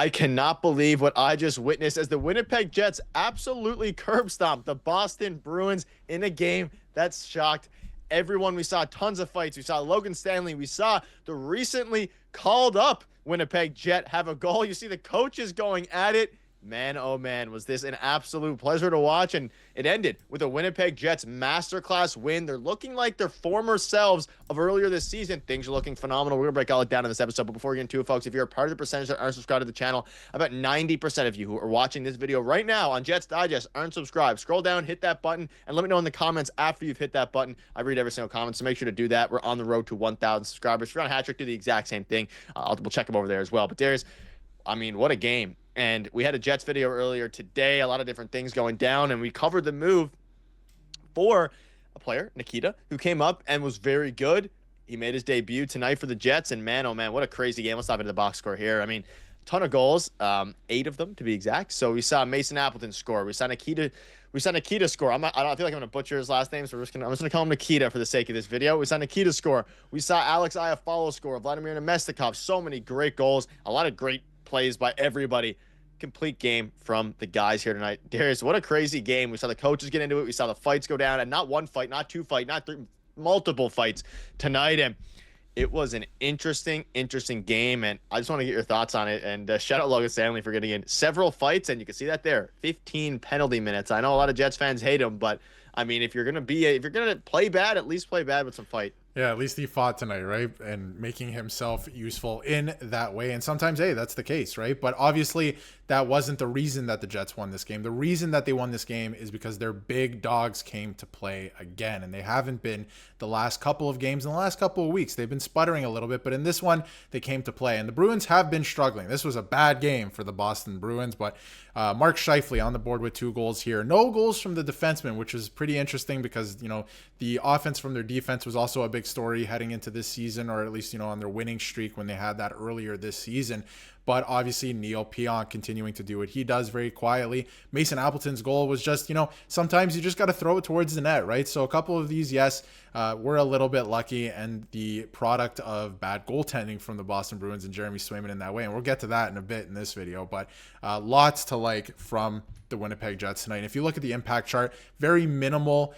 I cannot believe what I just witnessed as the Winnipeg Jets absolutely curb stomped the Boston Bruins in a game that shocked everyone. We saw tons of fights. We saw Logan Stanley. We saw the recently called up Winnipeg Jet have a goal. You see the coaches going at it. Man, oh man, was this an absolute pleasure to watch. And it ended with a Winnipeg Jets masterclass win. They're looking like their former selves of earlier this season. Things are looking phenomenal. We're going to break all it down in this episode. But before we get into it, folks, if you're a part of the percentage that aren't subscribed to the channel, about 90% of you who are watching this video right now on Jets Digest aren't subscribed. Scroll down, hit that button, and let me know in the comments after you've hit that button. I read every single comment, so make sure to do that. We're on the road to 1,000 subscribers. If you're on Hat-Trick, do the exact same thing. We'll check them over there as well. But Darius, I mean, what a game. And we had a Jets video earlier today, a lot of different things going down, and we covered the move for a player, Nikita, who came up and was very good. He made his debut tonight for the Jets, and man, oh man, what a crazy game. Let's dive into the box score here. I mean, ton of goals, 8 of them to be exact. So we saw Mason Appleton score. We saw Nikita score. I don't feel like I'm gonna butcher his last name, so I'm just gonna call him Nikita for the sake of this video. We saw Nikita score. We saw Alex Iafallo score. Vladimir Nemestikov. So many great goals. A lot of great plays by everybody. Complete game from the guys here tonight. Darius, what a crazy game. We saw the coaches get into it. We saw the fights go down, and not one fight, not two fight, not three, multiple fights tonight. And it was an interesting game, and I just want to get your thoughts on it. And shout out Logan Stanley for getting in several fights, and you can see that there, 15 penalty minutes. I know a lot of Jets fans hate him, but I mean, if you're gonna play bad, at least play bad with some fight. Yeah, at least he fought tonight, right? And making himself useful in that way. And sometimes, hey, that's the case, right? But obviously, that wasn't the reason that the Jets won this game. The reason that they won this game is because their big dogs came to play again. And they haven't been the last couple of games in the last couple of weeks. They've been sputtering a little bit, but in this one, they came to play. And the Bruins have been struggling. This was a bad game for the Boston Bruins, but Mark Scheifele on the board with 2 goals here. No goals from the defenseman, which is pretty interesting because, you know, the offense from their defense was also a big story heading into this season, or at least, you know, on their winning streak when they had that earlier this season. But obviously Neil Pionk continuing to do what he does very quietly. Mason Appleton's goal was just, you know, sometimes you just got to throw it towards the net, right? So a couple of these, yes, we're a little bit lucky, and the product of bad goaltending from the Boston Bruins and Jeremy Swayman in that way. And we'll get to that in a bit in this video, but lots to like from the Winnipeg Jets tonight. And if you look at the impact chart, very minimal,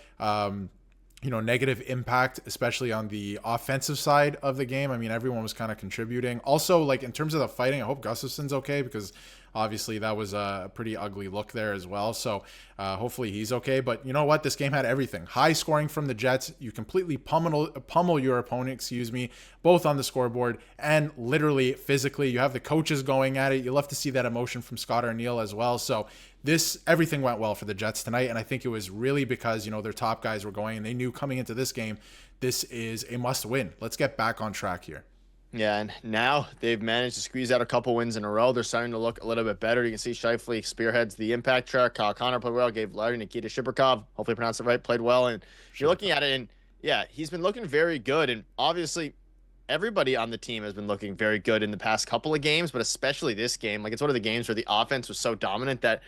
you know, negative impact, especially on the offensive side of the game. I mean, everyone was kind of contributing. Also, like in terms of the fighting, I hope Gustafson's okay, because obviously that was a pretty ugly look there as well. So hopefully he's okay. But you know what? This game had everything. High scoring from the Jets. You completely pummel your opponent, both on the scoreboard and literally physically. You have the coaches going at it. You love to see that emotion from Scott Arniel as well. So everything went well for the Jets tonight. And I think it was really because, you know, their top guys were going, and they knew coming into this game, this is a must win. Let's get back on track here. Yeah, and now they've managed to squeeze out a couple wins in a row. They're starting to look a little bit better. You can see Scheifele spearheads the impact chart. Kyle Connor played well, gave Larry Nikita Shibrikov, hopefully I pronounced it right, played well. And you're looking at it, and yeah, he's been looking very good. And obviously, everybody on the team has been looking very good in the past couple of games, but especially this game. Like, it's one of the games where the offense was so dominant that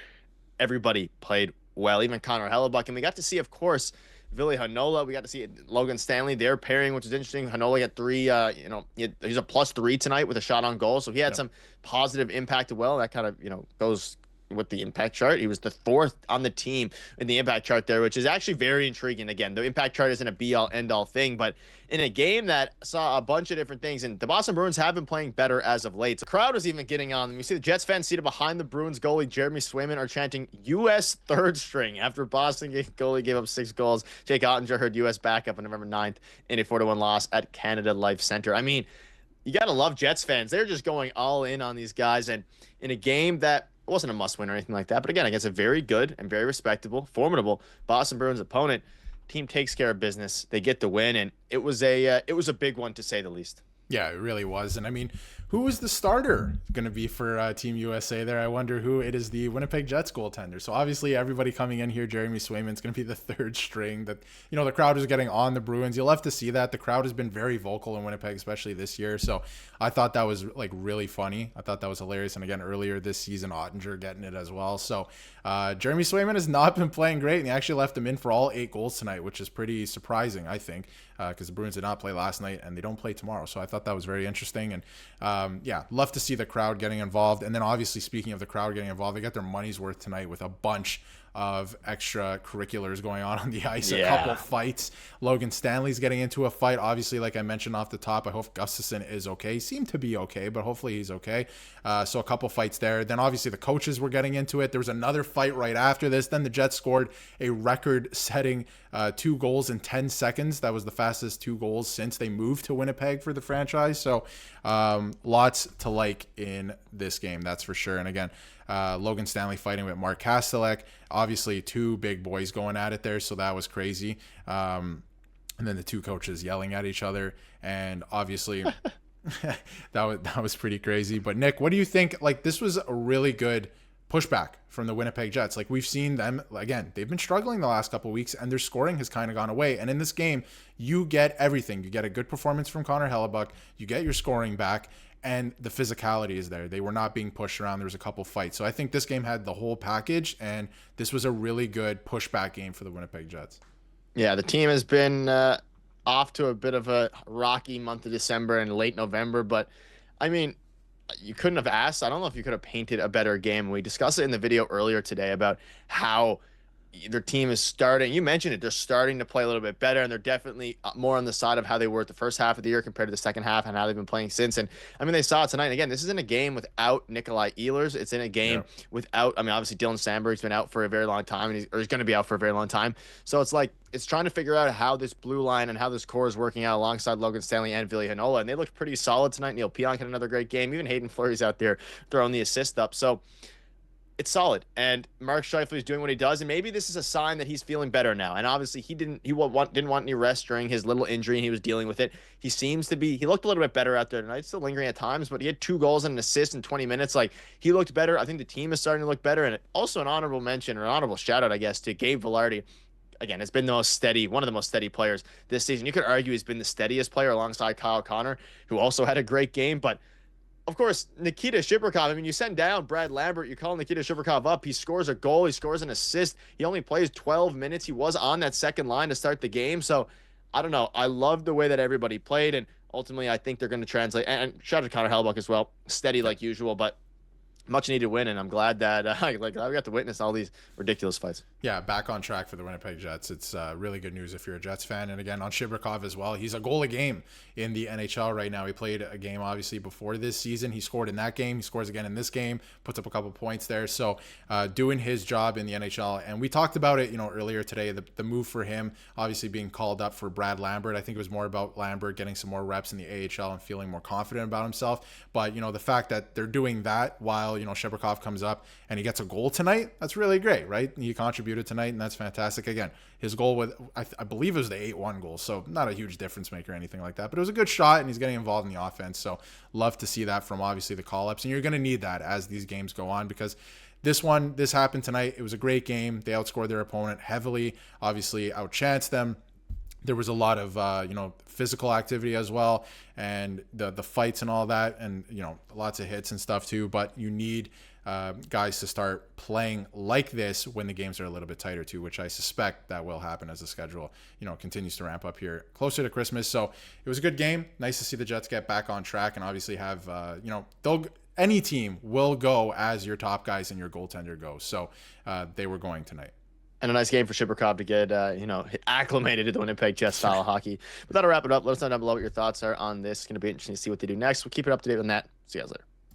everybody played well, even Connor Hellebuck. And we got to see, of course, Ville Heinola. We got to see Logan Stanley, their pairing, which is interesting. Heinola got 3, you know, he's a +3 tonight with a shot on goal. So he had some positive impact as well. That kind of, you know, goes with the impact chart. He was the 4th on the team in the impact chart there, which is actually very intriguing. Again, the impact chart isn't a be-all, end-all thing, but in a game that saw a bunch of different things, and the Boston Bruins have been playing better as of late. The crowd was even getting on them. You see the Jets fans seated behind the Bruins goalie, Jeremy Swayman, are chanting U.S. third string after Boston goalie gave up 6 goals. Jake Ottinger heard U.S. backup on November 9th in a 4-1 loss at Canada Life Center. I mean, you got to love Jets fans. They're just going all in on these guys, and in a game that it wasn't a must-win or anything like that, but again, against a very good and very respectable, formidable Boston Bruins opponent, team takes care of business. They get the win, and it was a big one, to say the least. Yeah, it really was. And I mean, who is the starter going to be for Team USA there? I wonder who it is. The Winnipeg Jets goaltender. So obviously everybody coming in here, Jeremy Swayman's going to be the 3rd string. That, you know, the crowd is getting on the Bruins. You'll have to see that. The crowd has been very vocal in Winnipeg, especially this year. So I thought that was like really funny. I thought that was hilarious. And again, earlier this season, Ottinger getting it as well. So Jeremy Swayman has not been playing great, and he actually left him in for all 8 goals tonight, which is pretty surprising, I think, because the Bruins did not play last night and they don't play tomorrow. So I thought that was very interesting. And yeah, love to see the crowd getting involved. And then obviously, speaking of the crowd getting involved, they got their money's worth tonight with a bunch of extracurriculars going on the ice. A couple fights. Logan Stanley's getting into a fight. Obviously, like I mentioned off the top, I hope Gustafsson is okay. He seemed to be okay, but hopefully he's okay. So a couple fights there. Then obviously the coaches were getting into it. There was another fight right after this. Then the Jets scored a record-setting 2 goals in 10 seconds. That was the fastest 2 goals since they moved to Winnipeg for the franchise. So lots to like in this game, that's for sure. And again, Logan Stanley fighting with Mark Kastelek. Obviously, 2 big boys going at it there, so that was crazy. And then the 2 coaches yelling at each other, and obviously that was pretty crazy. But Nick, what do you think? Like, this was a really good pushback from the Winnipeg Jets. Like, we've seen them, again, they've been struggling the last couple of weeks, and their scoring has kind of gone away. And in this game, you get everything. You get a good performance from Connor Hellebuck. You get your scoring back. And the physicality is there. They were not being pushed around. There was a couple fights. So I think this game had the whole package, and this was a really good pushback game for the Winnipeg Jets. Yeah, the team has been off to a bit of a rocky month of December and late November, but I mean, you couldn't have asked. I don't know if you could have painted a better game. We discussed it in the video earlier today about how their team is starting. You mentioned it. They're starting to play a little bit better, and they're definitely more on the side of how they were at the first half of the year compared to the second half and how they've been playing since. And I mean, they saw it tonight. And again, this isn't a game without Nikolai Ehlers. It's in a game without, I mean, obviously Dylan Sandberg's been out for a very long time, and he's going to be out for a very long time. So it's like, it's trying to figure out how this blue line and how this core is working out alongside Logan Stanley and Ville Heinola. And they looked pretty solid tonight. Neil Pionk had another great game. Even Hayden Fleury's out there throwing the assist up. So it's solid, and Mark Scheifele is doing what he does, and maybe this is a sign that he's feeling better now. And obviously, he didn't want any rest during his little injury, and he was dealing with it. He looked a little bit better out there tonight, still lingering at times, but he had 2 goals and an assist in 20 minutes. Like, he looked better. I think the team is starting to look better, and also an honorable mention, or an honorable shout out, I guess, to Gabe Vilardi. Again, it's been one of the most steady players this season. You could argue he's been the steadiest player alongside Kyle Connor, who also had a great game, but of course, Nikita Shibrikov, I mean, you send down Brad Lambert, you call Nikita Shibrikov up, he scores a goal, he scores an assist, he only plays 12 minutes, he was on that second line to start the game, so I don't know, I love the way that everybody played, and ultimately I think they're going to translate, and shout out to Connor Hellebuck as well, steady like usual, but much needed win, and I'm glad that I got to witness all these ridiculous fights. Yeah, back on track for the Winnipeg Jets. It's really good news if you're a Jets fan. And again, on Shibrikov as well, he's a goal a game in the NHL right now. He played a game, obviously, before this season. He scored in that game. He scores again in this game, puts up a couple points there. So doing his job in the NHL. And we talked about it, earlier today, the move for him, obviously being called up for Brad Lambert. I think it was more about Lambert getting some more reps in the AHL and feeling more confident about himself. But, the fact that they're doing that while, Shibrikov comes up and he gets a goal tonight, that's really great, right? He contributed tonight, and that's fantastic. Again, his goal with, I believe it was the 8-1 goal, so not a huge difference maker or anything like that, but it was a good shot, and he's getting involved in the offense, so love to see that from obviously the call-ups, and you're going to need that as these games go on, because this happened tonight. It was a great game. They outscored their opponent heavily, obviously outchanced them. There was a lot of, physical activity as well, and the fights and all that, and, lots of hits and stuff too, but you need guys to start playing like this when the games are a little bit tighter too, which I suspect that will happen as the schedule, continues to ramp up here closer to Christmas. So it was a good game. Nice to see the Jets get back on track and obviously have, any team will go as your top guys and your goaltender goes. So they were going tonight. And a nice game for Shibrikov to get, acclimated to the Winnipeg Jets style of hockey. But that'll wrap it up. Let us know down below what your thoughts are on this. It's going to be interesting to see what they do next. We'll keep it up to date on that. See you guys later.